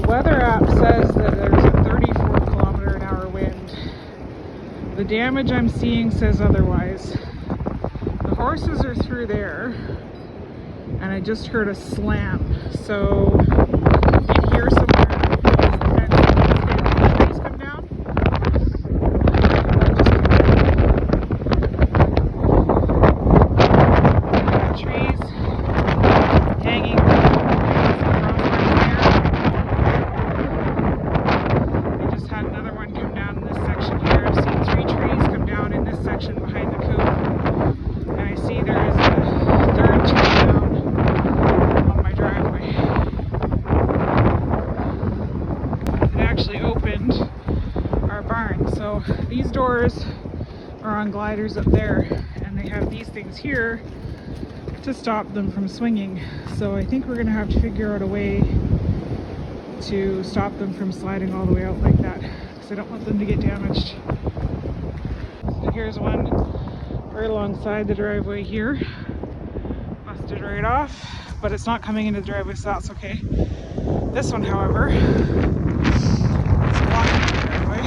weather app says that there's a 34-kilometer-an-hour wind. The damage I'm seeing says otherwise. The horses are through there, and I just heard a slam. So in here somewhere is the fence. The trees come down. Trees hanging. Had another one come down in this section here. I've seen 3 trees come down in this section behind the coop. And I see there is a 3rd tree down on my driveway. It actually opened our barn. So these doors are on gliders up there, and they have these things here to stop them from swinging. So I think we're going to have to figure out a way to stop them from sliding all the way out like that, because I don't want them to get damaged. So here's one right alongside the driveway here. Busted right off, but it's not coming into the driveway, so that's okay. This one, however, is blocking the driveway.